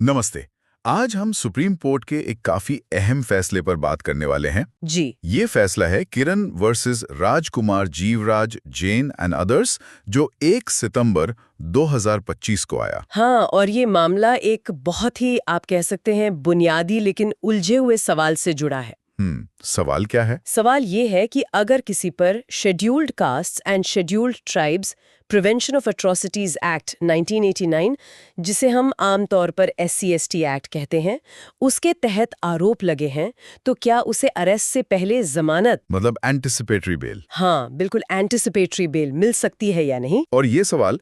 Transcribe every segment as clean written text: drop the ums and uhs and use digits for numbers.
नमस्ते। आज हम सुप्रीम कोर्ट के एक काफी अहम फैसले पर बात करने वाले हैं। जी। ये फैसला है Kiran versus Rajkumar Jeevraj Jain and others, जो 1 सितंबर 2025 को आया। हाँ, और ये मामला एक बहुत ही आप कह सकते हैं बुनियादी लेकिन उलझे हुए सवाल से जुड़ा है। सवाल क्या है? सवाल ये है कि अगर किसी पर scheduled castes and scheduled tribes prevention of atrocities act 1989, जिसे हम आमतौर पर SC/ST एक्ट कहते हैं, उसके तहत आरोप लगे हैं, तो क्या उसे अरेस्ट से पहले जमानत, मतलब एंटिसिपेटरी बेल? हाँ बिल्कुल, एंटिसिपेटरी बेल मिल सकती है या नहीं? और ये सवाल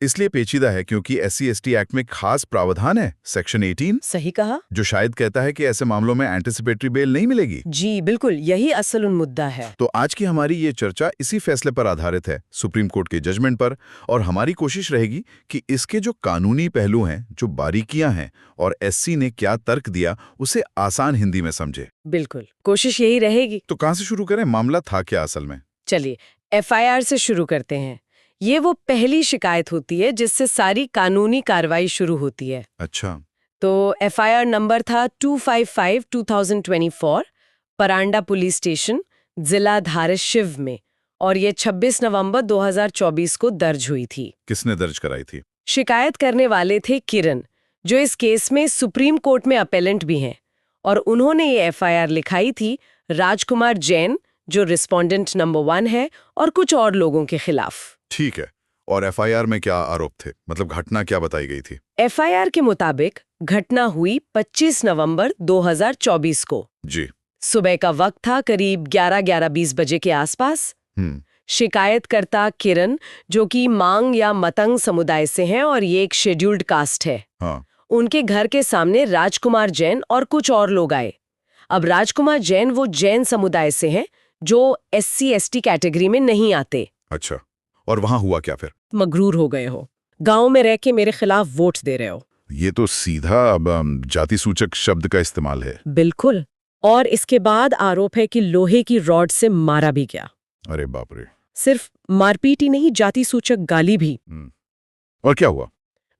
इसलिए पेचीदा है क्योंकि SC/ST एक्ट में खास प्रावधान है, सेक्शन 18, सही कहा। जो शायद कहता है कि ऐसे मामलों में एंटिसिपेटरी बेल नहीं मिलेगी। जी बिल्कुल, यही असल मुद्दा है। तो आज की हमारी ये चर्चा इसी फैसले पर आधारित है, सुप्रीम कोर्ट के जजमेंट पर, और हमारी कोशिश रहेगी कि इसके जो कानूनी पहलू हैं, जो बारीकियां हैं और SC ने क्या तर्क दिया, उसे आसान हिंदी में समझे। बिल्कुल, कोशिश यही रहेगी। तो कहां से शुरू करें? मामला था क्या असल में? चलिए, FIR से शुरू करते हैं। ये वो पहली शिकायत होती है जिससे सारी कानूनी कार्रवाई शुरू होती है। अच्छा। तो FIR नंबर था 255/2024, परांडा पुलिस स्टेशन, जिला धाराशिव में, और ये 26 नवंबर 2024 को दर्ज हुई थी। किसने दर्ज कराई थी? शिकायत करने वाले थे किरण, जो इस केस में सुप्रीम कोर्ट में अपेलेंट भी हैं, और उन्होंने ये FIR लिखाई थी राजकुमार जैन, जो रिस्पोंडेंट नंबर 1 है, और कुछ और लोगों के खिलाफ। ठीक है। और FIR में क्या आरोप थे? मतलब घटना क्या बताई गई थी? FIR के मुताबिक घटना हुई 25 नवंबर 2024 को। जी। सुबह का वक्त था, करीब 11-11:20 बजे के आसपास। शिकायतकर्ता किरण, जो कि मांग या मतंग समुदाय से हैं और ये एक शेड्यूल्ड कास्ट है, हाँ। उनके घर के सामने राजकुमार जैन और कुछ और लोग आए। अब राजकुमार जैन वो जैन समुदाय से हैं जो SC/ST कैटेगरी में नहीं आते। अच्छा, और वहां हुआ क्या फिर? मगरूर हो गए हो, गांव में रह के मेरे खिलाफ वोट दे रहे हो। ये तो सीधा जाति सूचक शब्द का इस्तेमाल है। बिल्कुल। और इसके बाद आरोप है कि लोहे की रॉड से मारा भी गया। अरे बाप रे। सिर्फ मारपीट ही नहीं, जाति सूचक गाली भी। और क्या हुआ?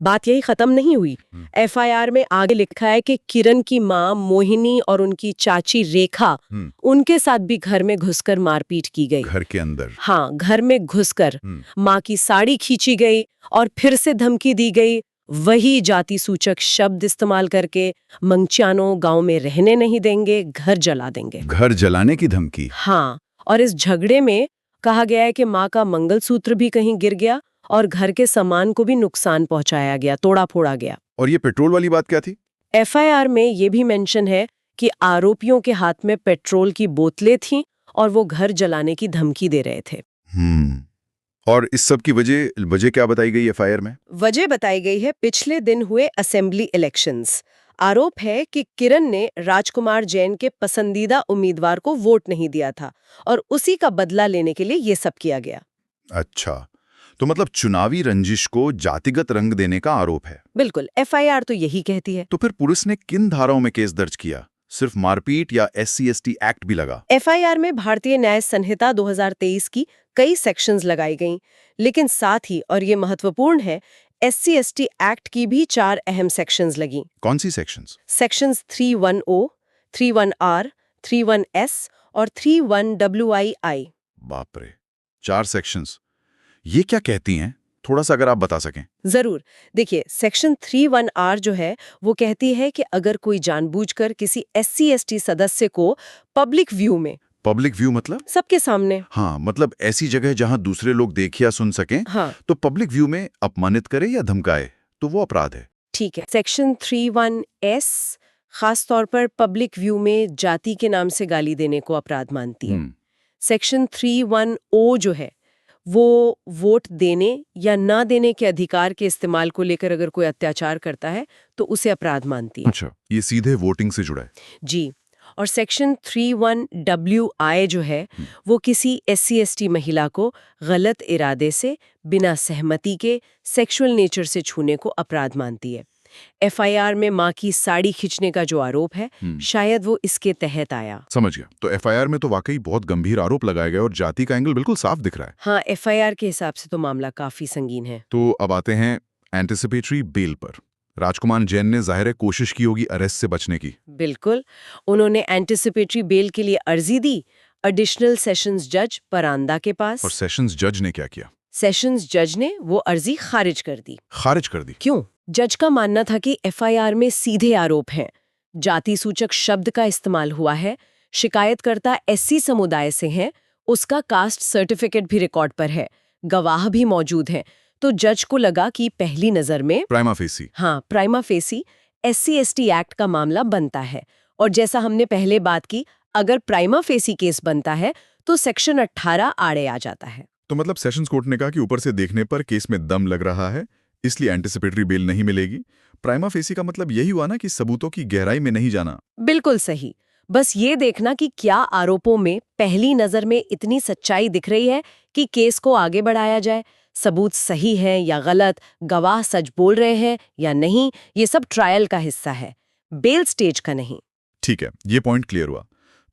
बात यही खत्म नहीं हुई। FIR में आगे लिखा है कि किरण की मां मोहिनी और उनकी चाची रेखा, उनके साथ भी घर में घुसकर मारपीट की गई। घर के अंदर? हाँ, घर में घुसकर मां की साड़ी खींची गई और फिर से धमकी दी गई, वही जाति सूचक शब्द इस्तेमाल करके, मंगचानो गांव में रहने नहीं देंगे, घर जला देंगे। घर जलाने की धमकी? हाँ, और इस झगड़े में कहा गया है कि मां का मंगलसूत्र भी कहीं गिर गया और घर के सामान को भी नुकसान पहुंचाया गया, तोड़ा फोड़ा गया। और ये पेट्रोल वाली बात क्या थी? FIR में ये भी मेंशन है कि आरोपियों के हाथ में पेट्रोल की बोतलें थीं और वो घर जलाने की धमकी दे रहे थे। और इस सब की वजह क्या बताई गई FIR में? वजह बताई गई है पिछले दिन हुए असेंबली इलेक्शंस। आरोप है कि किरण ने राजकुमार जैन के पसंदीदा उम्मीदवार को वोट नहीं दिया था और उसी का बदला लेने के लिए ये सब किया गया। अच्छा, तो मतलब चुनावी रंजिश को जातिगत रंग देने का आरोप है। बिल्कुल, FIR तो यही कहती है। तो फिर पुलिस ने किन धाराओं में केस दर्ज किया? सिर्फ मारपीट या SC/ST एक्ट भी लगा? FIR में भारतीय न्याय संहिता 2023 की कई सेक्शंस लगाई गईं, लेकिन साथ ही, और ये महत्वपूर्ण है, SC/ST एक्ट की भी 4 अहम सेक्शंस लगी। कौन सी सेक्शंस? सेक्शंस 310, 31R, 31S और 31WII। बाप रे, 4 सेक्शंस। ये क्या कहती हैं? थोड़ा सा अगर आप बता सकें। जरूर। देखिए, सेक्शन 31R जो है वो कहती है कि अगर कोई जानबूझकर किसी SC/ST सदस्य को पब्लिक व्यू में, पब्लिक व्यू मतलब? सबके सामने, हाँ, मतलब ऐसी जगह जहां दूसरे लोग देख या सुन सकें, हाँ, तो पब्लिक व्यू में अपमानित करे या धमकाए तो वो अपराध है। ठीक है। सेक्शन 31S खास तौर पर पब्लिक व्यू में जाति के नाम से गाली देने को अपराध मानती है। सेक्शन 31O जो है वो वोट देने या ना देने के अधिकार के इस्तेमाल को लेकर अगर कोई अत्याचार करता है तो उसे अपराध मानती है। अच्छा, ये सीधे वोटिंग से जुड़ा है। जी। और सेक्शन 31WI जो है वो किसी SC/ST महिला को गलत इरादे से, बिना सहमति के, सेक्सुअल नेचर से छूने को अपराध मानती है। FIR में मां की साड़ी खींचने का जो आरोप है, शायद वो इसके तहत आया। समझ गया। तो FIR में तो वाकई बहुत गंभीर आरोप लगाए गए और जाति का एंगल बिल्कुल साफ दिख रहा है। हाँ, FIR के हिसाब से तो मामला काफी संगीन है। तो अब आते हैं एंटिसिपेटरी बेल पर। राजकुमार जैन ने जाहिर है कोशिश की होगी अरेस्ट से बचने की। बिल्कुल। उन्होंने एंटिसिपेटरी बेल के लिए अर्जी दी एडिशनल सेशंस जज परांदा के पास। और सेशंस जज ने क्या किया? सेशंस जज ने वो अर्जी खारिज कर दी। खारिज कर दी? क्यों? जज का मानना था कि एफआईआर में सीधे आरोप हैं, जाति सूचक शब्द का इस्तेमाल हुआ है, शिकायतकर्ता एससी समुदाय से हैं, उसका कास्ट सर्टिफिकेट भी रिकॉर्ड पर है, गवाह भी मौजूद हैं। तो जज को लगा कि पहली नजर में prima facie SC ST act का मामला बनता है। और जैसा हमने पहले बात की, अगर प्राइमा फेसी केस बनता है तो सेक्शन 18 आड़े आ जाता है। तो मतलब सेशंस कोर्ट ने कहा कि ऊपर से देखने पर केस में दम लग रहा है, इसलिए एंटिसिपेटरी बेल नहीं मिलेगी। प्राइमा फेसी का मतलब यही हुआ ना कि सबूतों की गहराई में नहीं जाना। बिल्कुल सही। बस ये देखना कि क्या आरोपों में पहली नजर में इतनी सच्चाई दिख रही है कि केस को आगे बढ़ाया जाए, सबूत सही है या गलत, गवाह सच बोल रहे हैं या नहीं, ये सब ट्रायल का हिस्सा है, बेल स्टेज का नहीं। ठीक है, ये पॉइंट क्लियर हुआ।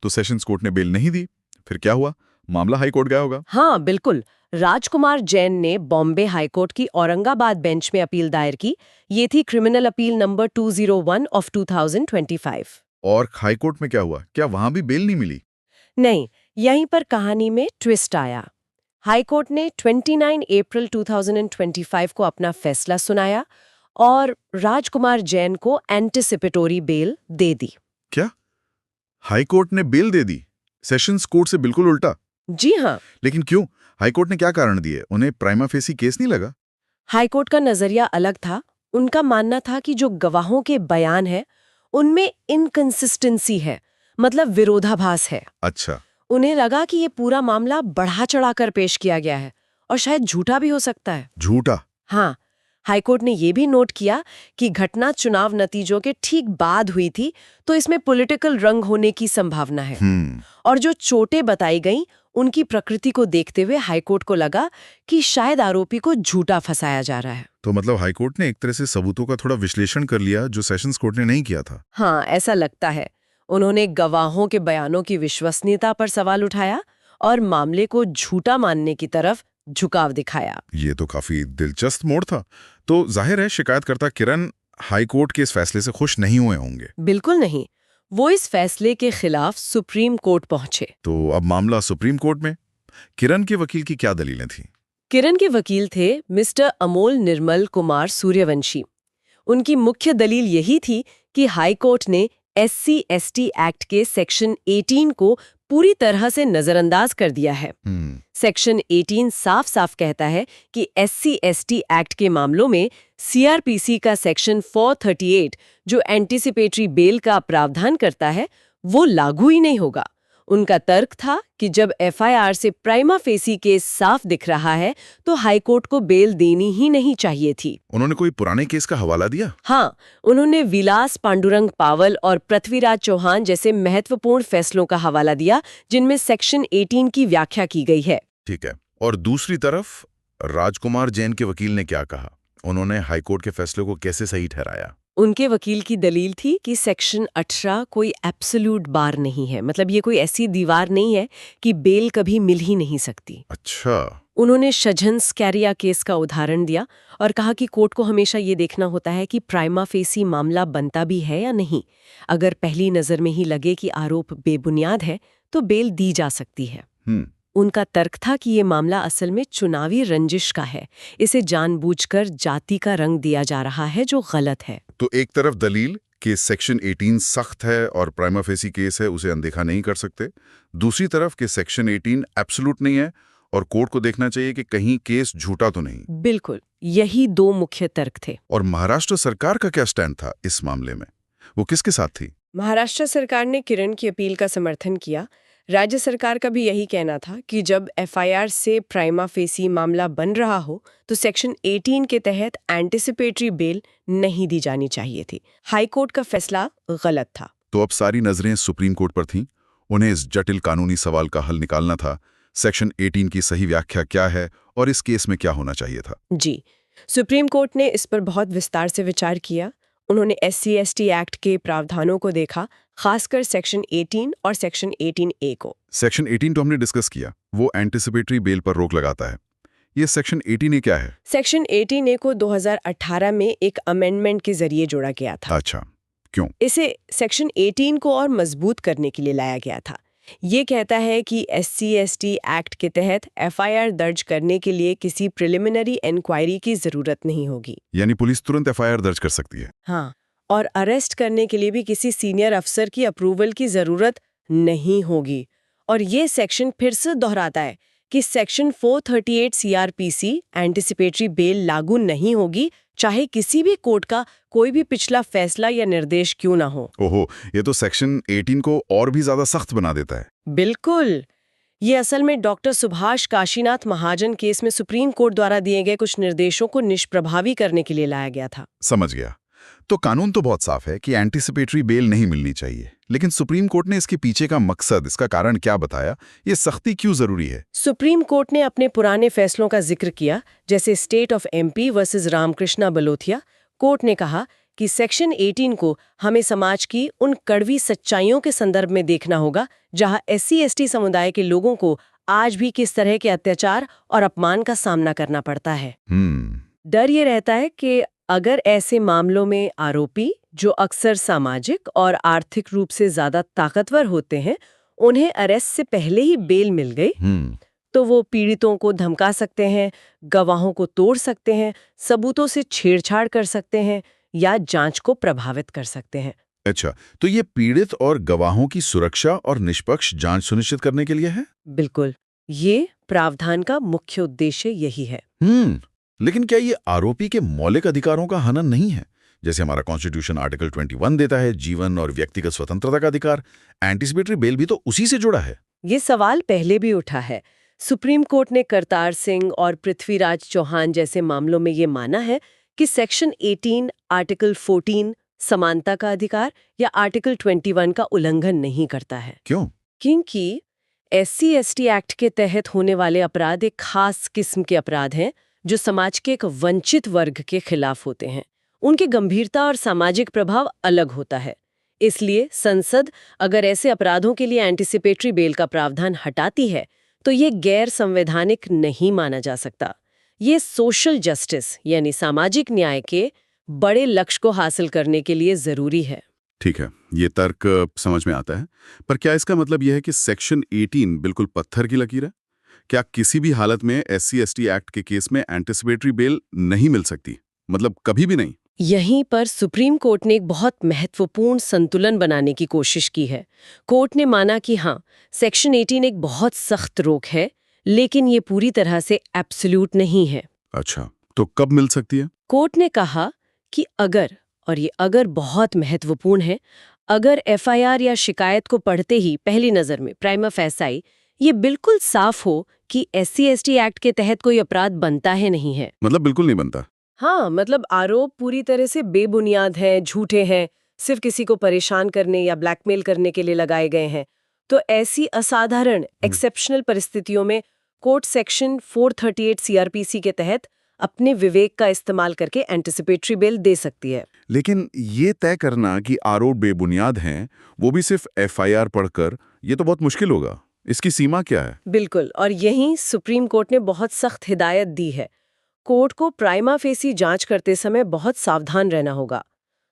तो सेशंस कोर्ट ने बेल नहीं दी, फिर क्या हुआ? मामला हाई कोर्ट गया होगा। हाँ बिल्कुल। राजकुमार जैन ने बॉम्बे हाईकोर्ट की औरंगाबाद बेंच में अपील दायर की। ये थी क्रिमिनल अपील नंबर 201 ऑफ 2025। और हाईकोर्ट में क्या हुआ? क्या वहां भी बेल नहीं मिली? नहीं, यहीं पर कहानी में ट्विस्ट आया। हाईकोर्ट ने 29 अप्रैल 2025 को अपना फैसला सुनाया और राजकुमार जैन को एंटिसिपेटोरी बेल दे दी। क्या हाईकोर्ट ने बेल दे दी? सेशंस कोर्ट से बिल्कुल उल्टा। जी हाँ। लेकिन क्यों? हाईकोर्ट ने क्या कारण दिए? उन्हें प्राइमा फेसी केस नहीं लगा? हाईकोर्ट का नजरिया अलग था। उनका मानना था कि जो गवाहों के बयान है उनमें इनकंसिस्टेंसी है, मतलब विरोधाभास है। अच्छा। उन्हें लगा कि ये पूरा मामला बढ़ा चढ़ाकर पेश किया गया है और शायद झूठा भी हो सकता है। झूठा? हाँ। हाईकोर्ट ने ये भी नोट किया कि घटना चुनाव नतीजों के ठीक बाद हुई थी, तो इसमें पॉलिटिकल रंग होने की संभावना है। और जो चोटें बताई गईं, उनकी प्रकृति को देखते हुए हाईकोर्ट को लगा कि शायद आरोपी को झूठा फंसाया जा रहा है। तो मतलब हाईकोर्ट ने एक तरह से सबूतों का थोड़ा विश्लेषण कर लिया, जो सेशंस कोर्ट ने नहीं किया था। हाँ, ऐसा लगता है। उन्होंने गवाहों के बयानों की विश्वसनीयता पर सवाल उठाया और मामले को झूठा मानने की तरफ झुकाव दिखाया। ये तो काफी दिलचस्प मोड़ था। तो जाहिर है शिकायतकर्ता किरण हाईकोर्ट के इस फैसले से खुश नहीं हुए होंगे। बिल्कुल नहीं। वो इस फैसले के खिलाफ सुप्रीम कोर्ट पहुंचे। तो अब मामला सुप्रीम कोर्ट में। किरण के वकील की क्या दलीलें थीं? किरण के वकील थे मिस्टर अमोल निर्मल कुमार सूर्यवंशी। उनकी मुख्य दलील यही थी कि हाईकोर्ट ने SC/ST एक्ट के सेक्शन 18 को पूरी तरह से नजरअंदाज कर दिया है। सेक्शन 18 साफ साफ कहता है कि SC/ST एक्ट के मामलों में CRPC का सेक्शन 438, जो एंटिसिपेटरी बेल का प्रावधान करता है, वो लागू ही नहीं होगा। उनका तर्क था कि जब FIR से प्राइमा फेसी केस साफ दिख रहा है तो हाईकोर्ट को बेल देनी ही नहीं चाहिए थी। उन्होंने कोई पुराने केस का हवाला दिया? हाँ, उन्होंने विलास पांडुरंग पावल और पृथ्वीराज चौहान जैसे महत्वपूर्ण फैसलों का हवाला दिया, जिनमें सेक्शन 18 की व्याख्या की गई है। ठीक है। और दूसरी तरफ राजकुमार जैन के वकील ने क्या कहा? उन्होंने हाईकोर्ट के फैसले को कैसे सही ठहराया? उनके वकील की दलील थी कि सेक्शन 18 कोई एब्सोल्यूट बार नहीं है, मतलब ये कोई ऐसी दीवार नहीं है कि बेल कभी मिल ही नहीं सकती। अच्छा। उन्होंने शजन-स्कैरिया केस का उदाहरण दिया और कहा कि कोर्ट को हमेशा ये देखना होता है कि प्राइमा फेसी मामला बनता भी है या नहीं। अगर पहली नजर में ही लगे कि आरोप बेबुनियाद है तो बेल दी जा सकती है। उनका तर्क था कि ये मामला असल में चुनावी रंजिश का है, इसे जानबूझकर जाति का रंग दिया जा रहा है, जो गलत है। तो एक तरफ दलील कि सेक्शन 18 सख्त है और प्राइमा फेसी केस है, उसे अनदेखा नहीं कर सकते। दूसरी तरफ कि सेक्शन 18 एब्सोल्यूट नहीं है और कोर्ट को देखना चाहिए कि कहीं केस झूठा तो नहीं। बिल्कुल, यही दो मुख्य तर्क थे। और महाराष्ट्र सरकार का क्या स्टैंड था इस मामले में? वो किसके साथ थी? महाराष्ट्र सरकार ने किरण की अपील का समर्थन किया। राज्य सरकार का भी यही कहना था कि जब FIR से प्राइमा फेसी मामला बन रहा हो तो सेक्शन 18 के तहत एंटिसिपेटरी बेल नहीं दी जानी चाहिए थी। हाईकोर्ट का फैसला गलत था। तो अब सारी नजरें सुप्रीम कोर्ट पर थीं। उन्हें इस जटिल कानूनी सवाल का हल निकालना था। सेक्शन 18 की सही व्याख्या क्या है और इस केस में क्या होना चाहिए था? जी, सुप्रीम कोर्ट ने इस पर बहुत विस्तार से विचार किया। उन्होंने SC/ST एक्ट के प्रावधानों को देखा, खासकर सेक्शन 18 और सेक्शन 18A को। सेक्शन 18 तो हमने डिस्कस किया, वो एंटिसिपेटरी बेल पर रोक लगाता है। ये सेक्शन 18A क्या है? सेक्शन 18A को 2018 में एक अमेंडमेंट के जरिए जोड़ा गया था। अच्छा, क्यों? इसे सेक्शन 18 को और मजबूत करने के लिए लाया गया था। ये कहता है कि SC/ST एक्ट के तहत FIR दर्ज करने के लिए किसी प्रिलिमिनरी इंक्वायरी की जरूरत नहीं होगी। यानी पुलिस तुरंत FIR दर्ज कर सकती है। हाँ, और अरेस्ट करने के लिए भी किसी सीनियर अफसर की अप्रूवल की जरूरत नहीं होगी। और ये सेक्शन फिर से दोहराता है कि सेक्शन 438 CRPC एंटिसिपेटरी बेल लागू नहीं होगी, चाहे किसी भी कोर्ट का कोई भी पिछला फैसला या निर्देश क्यों ना हो। ओहो, ये तो सेक्शन 18 को और भी ज्यादा सख्त बना देता है। बिल्कुल। ये असल में डॉक्टर सुभाष काशीनाथ महाजन केस में सुप्रीम कोर्ट द्वारा दिए गए कुछ निर्देशों को निष्प्रभावी करने के लिए लाया गया था। समझ गया। तो कानून तो बहुत साफ है कि एंटीसिपेटरी बेल नहीं मिलनी चाहिए, लेकिन सुप्रीम कोर्ट ने इसके पीछे का मकसद, इसका कारण क्या बताया? ये सख्ती क्यों जरूरी है? सुप्रीम कोर्ट ने अपने पुराने फैसलों का जिक्र किया, जैसे state of MP versus Ramakrishna Balothiya. Court ने कहा कि सेक्शन 18 को हमें समाज की उन कड़वी सच्चाइयों के संदर्भ में देखना होगा जहां SC/ST समुदाय के लोगों को आज भी किस तरह के अत्याचार और अपमान का सामना करना पड़ता है। डर ये रहता है कि अगर ऐसे मामलों में आरोपी, जो अक्सर सामाजिक और आर्थिक रूप से ज्यादा ताकतवर होते हैं, उन्हें अरेस्ट से पहले ही बेल मिल गई, तो वो पीड़ितों को धमका सकते हैं, गवाहों को तोड़ सकते हैं, सबूतों से छेड़छाड़ कर सकते हैं या जांच को प्रभावित कर सकते हैं। अच्छा, तो ये पीड़ित और गवाहों की सुरक्षा और निष्पक्ष जांच सुनिश्चित करने के लिए है? बिल्कुल, ये प्रावधान का मुख्य उद्देश्य यही है। लेकिन क्या ये आरोपी के मौलिक अधिकारों का हनन नहीं है? जैसे हमारा कॉन्स्टिट्यूशन आर्टिकल 21 देता है जीवन और व्यक्तिगत स्वतंत्रता का अधिकार, एंटीसिपेटरी बेल भी तो उसी से जुड़ा है। ये सवाल पहले भी उठा है। सुप्रीम कोर्ट ने करतार सिंह और पृथ्वीराज चौहान जैसे मामलों में ये माना है कि सेक्शन 18, आर्टिकल 14 समानता का अधिकार या आर्टिकल 21 का उल्लंघन नहीं करता है। क्यों? क्योंकि SC/ST एक्ट के तहत होने वाले अपराध एक खास किस्म के अपराध हैं जो समाज के एक वंचित वर्ग के खिलाफ होते हैं। उनकी गंभीरता और सामाजिक प्रभाव अलग होता है। इसलिए संसद अगर ऐसे अपराधों के लिए एंटीसिपेटरी बेल का प्रावधान हटाती है तो ये गैर संवैधानिक नहीं माना जा सकता। ये सोशल जस्टिस यानी सामाजिक न्याय के बड़े लक्ष्य को हासिल करने के लिए जरूरी है। ठीक है, ये तर्क समझ में आता है, पर क्या इसका मतलब यह है कि सेक्शन 18 बिल्कुल पत्थर की लकीर है? क्या किसी भी हालत में SC/ST एक्ट के केस में एंटीसिपेटरी बेल नहीं मिल सकती? मतलब कभी भी नहीं? यहीं पर सुप्रीम कोर्ट ने एक बहुत महत्वपूर्ण संतुलन बनाने की कोशिश की है। कोर्ट ने माना कि हाँ, सेक्शन 18 एक बहुत सख्त रोक है, लेकिन ये पूरी तरह से एब्सोल्यूट नहीं है। अच्छा, तो कब मिल सकती है? कोर्ट ने कहा कि अगर, और ये अगर बहुत महत्वपूर्ण है, अगर FIR या शिकायत को पढ़ते ही पहली नजर में प्राइमा फेसाई ये बिल्कुल साफ हो कि SC/ST एक्ट के तहत कोई अपराध बनता है नहीं है। मतलब बिल्कुल नहीं बनता? हाँ, मतलब आरोप पूरी तरह से बेबुनियाद हैं, झूठे हैं, सिर्फ किसी को परेशान करने या ब्लैकमेल करने के लिए लगाए गए हैं। तो ऐसी असाधारण एक्सेप्शनल परिस्थितियों में कोर्ट सेक्शन 438 CRPC के तहत अपने विवेक का इस्तेमाल करके एंटीसिपेटरी बेल दे सकती है। लेकिन ये तय करना कि आरोप बेबुनियाद हैं, वो भी सिर्फ FIR पढ़कर, ये तो बहुत मुश्किल होगा। इसकी सीमा क्या है? बिल्कुल, और यहीं सुप्रीम कोर्ट ने बहुत सख्त हिदायत दी है। कोर्ट को प्राइमा फेसी जांच करते समय बहुत सावधान रहना होगा।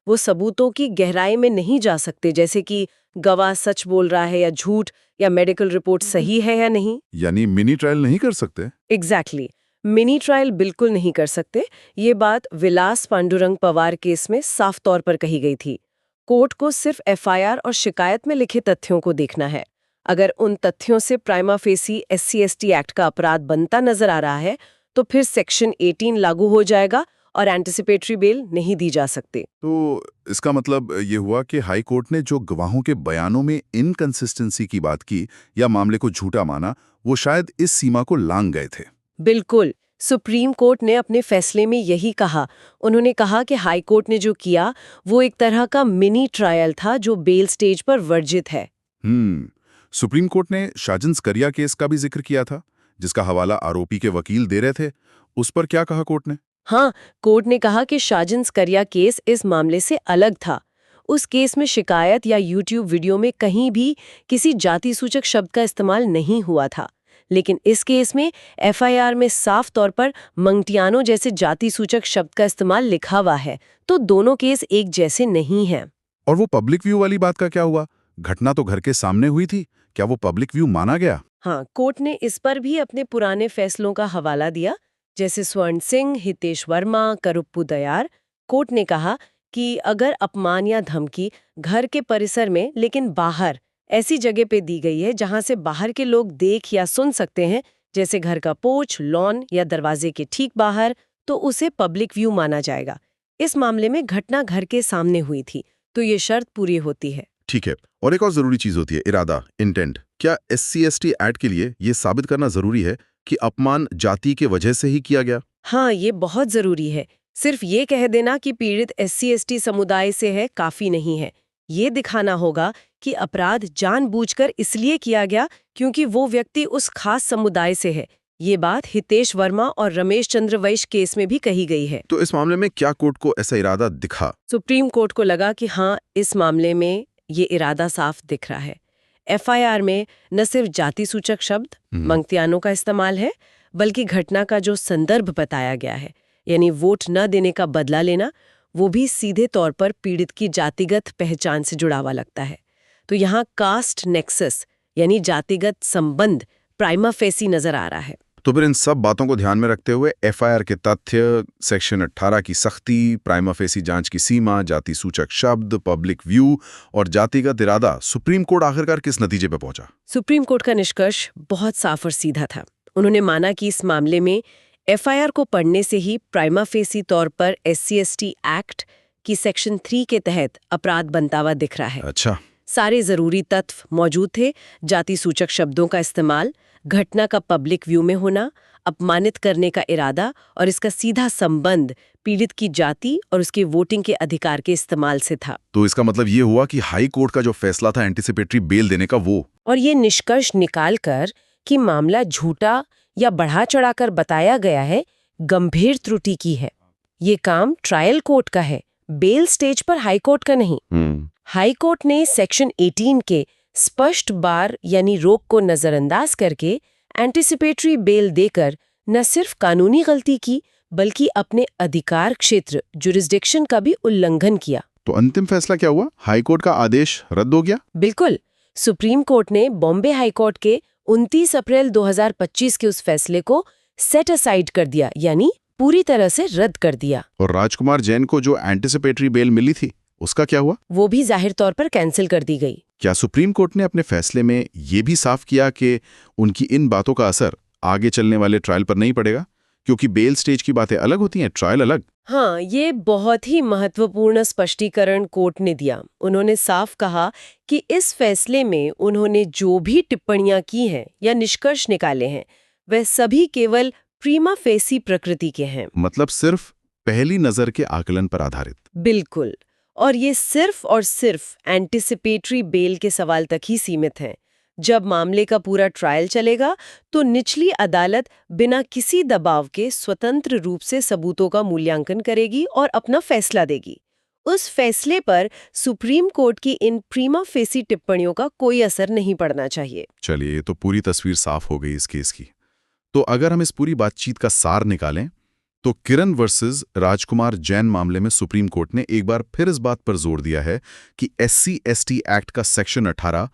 वो सबूतों की गहराई में नहीं जा सकते, जैसे कि गवाह सच बोल रहा है या झूठ, या मेडिकल रिपोर्ट सही है या नहीं। यानी मिनी ट्रायल नहीं कर सकते? एग्जैक्टली, मिनी ट्रायल बिल्कुल नहीं कर सकते। ये बात विलास पांडुरंग पवार केस में साफ तौर पर कही गई थी। कोर्ट को सिर्फ FIR और शिकायत में लिखे तथ्यों को देखना है। अगर उन तथ्यों से प्राइमा फेसी SC/ST एक्ट का अपराध बनता नजर आ रहा है तो फिर सेक्शन 18 लागू हो जाएगा और एंटीसिपेटरी बेल नहीं दी जा सकती। तो इसका मतलब ये हुआ कि हाई कोर्ट ने जो गवाहों के बयानों में इनकंसिस्टेंसी की बात की या मामले को झूठा माना, वो शायद इस सीमा को लांघ गए थे। बिल्कुल, सुप्रीम कोर्ट ने अपने फैसले में यही कहा। उन्होंने कहा कि हाई कोर्ट ने जो किया वो एक तरह का मिनी ट्रायल था जो बेल स्टेज पर वर्जित है। सुप्रीम कोर्ट ने शाजन स्करिया केस का भी जिक्र किया था, जिसका हवाला आरोपी के वकील दे रहे थे। उस पर क्या कहा कोर्ट ने? हाँ, कोर्ट ने कहा कि शाजन स्करिया केस इस मामले से अलग था। उस केस में शिकायत या YouTube वीडियो में कहीं भी किसी जाति सूचक शब्द का इस्तेमाल नहीं हुआ था। लेकिन इस केस में एफआईआर में साफ तौर पर मंगटियानो जैसे जाति सूचक शब्द का इस्तेमाल लिखा हुआ है, तो दोनों केस एक जैसे नहीं हैं। और वो पब्लिक व्यू वाली बात का क्या हुआ? घटना तो घर के सामने हुई थी, क्या वो पब्लिक व्यू माना गया? हाँ, कोर्ट ने इस पर भी अपने पुराने फैसलों का हवाला दिया, जैसे स्वर्ण सिंह, हितेश वर्मा, करुप्पू दयार। कोर्ट ने कहा कि अगर अपमान या धमकी घर के परिसर में लेकिन बाहर ऐसी जगह पे दी गई है जहां से बाहर के लोग देख या सुन सकते हैं, जैसे घर का पोर्च, लॉन या दरवाजे के ठीक बाहर, तो उसे पब्लिक व्यू माना जाएगा। इस मामले में घटना घर के सामने हुई थी, तो ये शर्त पूरी होती है। ठीक है। और एक और जरूरी चीज होती है, इरादा, इंटेंट। क्या SC/ST एक्ट के लिए ये साबित करना जरूरी है कि अपमान जाति के वजह से ही किया गया? हाँ, ये बहुत जरूरी है। सिर्फ ये कह देना कि पीड़ित SC/ST समुदाय से है काफी नहीं है। ये दिखाना होगा कि अपराध जानबूझकर इसलिए किया गया क्योंकि वो व्यक्ति उस खास समुदाय से है। ये बात हितेश वर्मा और रमेश चंद्र वैश्य केस में भी कही गई है। तो इस मामले में क्या कोर्ट को ऐसा इरादा दिखा? सुप्रीम कोर्ट को लगा कि हाँ, इस मामले में ये इरादा साफ दिख रहा है। एफआईआर में न सिर्फ जाति सूचक शब्द मंगतियानो का इस्तेमाल है, बल्कि घटना का जो संदर्भ बताया गया है, यानी वोट न देने का बदला लेना, वो भी सीधे तौर पर पीड़ित की जातिगत पहचान से जुड़ा हुआ लगता है। तो यहाँ कास्ट नेक्सस यानी जातिगत संबंध प्राइमा फेसी नजर आ रहा है। तो फिर इन सब बातों को ध्यान में रखते हुए एफआईआर के तथ्य, सेक्शन 18 की सख्ती, प्राइमा फेसी जांच की सीमा, जाति सूचक शब्द, पब्लिक व्यू और जातिगत इरादा, सुप्रीम कोर्ट आखिरकार किस नतीजे पे पहुंचा? सुप्रीम कोर्ट का निष्कर्ष बहुत साफ और सीधा था। उन्होंने माना कि इस मामले में एफआईआर को पढ़ने से ही प्राइमा फेसी तौर पर SC/ST एक्ट की सेक्शन 3 के तहत अपराध बनता हुआ दिख रहा है। अच्छा। सारे जरूरी तत्व मौजूद थे, जाति सूचक शब्दों का इस्तेमाल, घटना का पब्लिक व्यू में होना, अपमानित करने का इरादा और इसका सीधा संबंध पीड़ित की जाति और उसके वोटिंग के अधिकार के इस्तेमाल से था। तो इसका मतलब ये हुआ कि हाई कोर्ट का जो फैसला था एंटीसिपेटरी बेल देने का, वो और ये निष्कर्ष निकालकर कि मामला झूठा या बढ़ा चढ़ाकर बताया गया है, गंभीर त्रुटि की है। ये काम ट्रायल कोर्ट का है, बेल स्टेज पर हाई कोर्ट का नहीं। हाई कोर्ट ने सेक्शन 18 के स्पष्ट बार यानी रोक को नजरअंदाज करके एंटीसिपेटरी बेल देकर न सिर्फ कानूनी गलती की, बल्कि अपने अधिकार क्षेत्र जुरिस्डिक्शन का भी उल्लंघन किया। तो अंतिम फैसला क्या हुआ? हाई कोर्ट का आदेश रद्द हो गया? बिल्कुल। सुप्रीम कोर्ट ने बॉम्बे हाई कोर्ट के 29 अप्रैल 2025 के उस फैसले को सेट असाइड कर दिया, यानी पूरी तरह से रद्द कर दिया। और राजकुमार जैन को जो एंटीसिपेटरी बेल मिली थी, उसका क्या हुआ? वो भी जाहिर तौर पर कैंसिल कर दी गई। क्या सुप्रीम कोर्ट ने अपने फैसले में ये भी साफ किया कि उनकी इन बातों का असर आगे चलने वाले ट्रायल पर नहीं पड़ेगा? क्योंकि बेल स्टेज की बातें अलग होती हैं, ट्रायल अलग। हाँ, ये बहुत ही महत्वपूर्ण स्पष्टीकरण कोर्ट ने दिया। उन्होंने साफ कहा कि इस फैसले में उन्होंने जो भी टिप्पणियां की हैं या निष्कर्ष निकाले हैं, वह सभी केवल प्रीमा फेसी प्रकृति के हैं। मतलब सिर्फ पहली नजर के आकलन पर आधारित। बिल्कुल। और ये सिर्फ और सिर्फ एंटीसिपेटरी बेल के सवाल तक ही सीमित हैं। जब मामले का पूरा ट्रायल चलेगा तो निचली अदालत बिना किसी दबाव के स्वतंत्र रूप से सबूतों का मूल्यांकन करेगी और अपना फैसला देगी। उस फैसले पर सुप्रीम कोर्ट की इन प्रीमा फेसी टिप्पणियों का कोई असर नहीं पड़ना चाहिए। चलिए, ये तो पूरी तस्वीर साफ हो गई इस केस की। तो अगर हम इस पूरी बातचीत का सार निकालें तो किरण वर्सेस राजकुमार जैन मामले में सुप्रीम कोर्ट ने एक बार फिर इस बात पर जोर दिया है कि SC/ST एक्ट का सेक्शन 18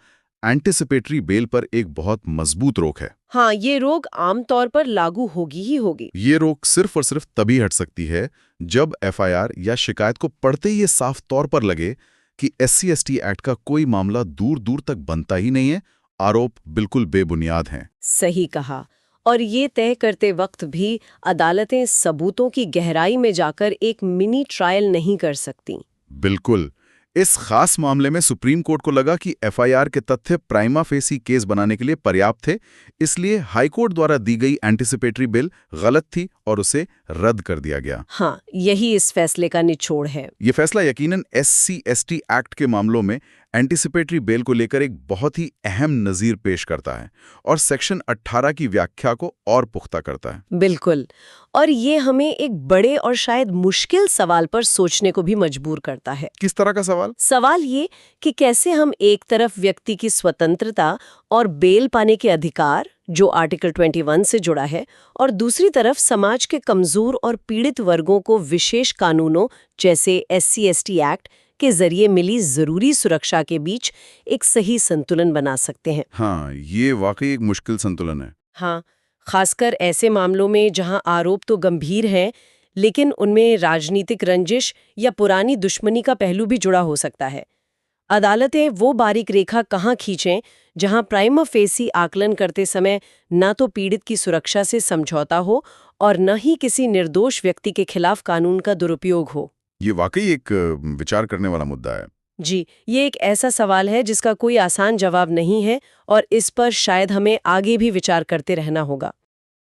एंटीसिपेटरी बेल पर एक बहुत मजबूत रोक है। हाँ, ये रोक आमतौर पर लागू होगी ही होगी। ये रोक सिर्फ और सिर्फ तभी हट सकती है जब FIR या शिकायत को पढ़ते ही ये साफ तौर पर लगे कि SC/ST एक्ट का कोई मामला दूर दूर तक बनता ही नहीं है, आरोप बिल्कुल बेबुनियाद हैं। सही कहा। और ये तय करते वक्त भी अदालतें सबूतों की गहराई में जाकर एक मिनी ट्रायल नहीं कर सकती। बिल्कुल। इस खास मामले में सुप्रीम कोर्ट को लगा कि FIR के तथ्य प्राइमा फेसी केस बनाने के लिए पर्याप्त थे, इसलिए हाई कोर्ट द्वारा दी गई एंटीसिपेटरी बिल गलत थी और उसे रद्द कर दिया गया। हाँ, यही इस फैसले का निचोड़ है। ये फैसला यकीनन SC/ST एक्ट के मामलों में एंटीसिपेटरी बेल को लेकर एक बहुत ही अहम नज़ीर पेश करता है और सेक्शन 18 की व्याख्या को और पुख्ता करता है। बिल्कुल। और ये हमें एक बड़े और शायद मुश्किल सवाल पर सोचने को भी मजबूर करता है। किस तरह का सवाल? सवाल ये कि कैसे हम एक तरफ व्यक्ति की स्वतंत्रता और बेल पाने के अधिकार जो आर्टिकल 21 से जुड़ा है, और दूसरी तरफ समाज के कमजोर और पीड़ित वर्गों को विशेष कानूनों जैसे SC/ST एक्ट के जरिए मिली जरूरी सुरक्षा के बीच एक सही संतुलन बना सकते हैं। हाँ, ये वाकई एक मुश्किल संतुलन है। हाँ, खासकर ऐसे मामलों में जहां आरोप तो गंभीर हैं, लेकिन उनमें राजनीतिक रंजिश या पुरानी दुश्मनी का पहलू भी जुड़ा हो सकता है। अदालतें वो बारीक रेखा कहाँ खींचें जहां प्राइमा फेसी आकलन करते समय न तो पीड़ित की सुरक्षा से समझौता हो और न ही किसी निर्दोष व्यक्ति के खिलाफ कानून का दुरुपयोग हो। ये वाकई एक विचार करने वाला मुद्दा है। जी, ये एक ऐसा सवाल है जिसका कोई आसान जवाब नहीं है और इस पर शायद हमें आगे भी विचार करते रहना होगा।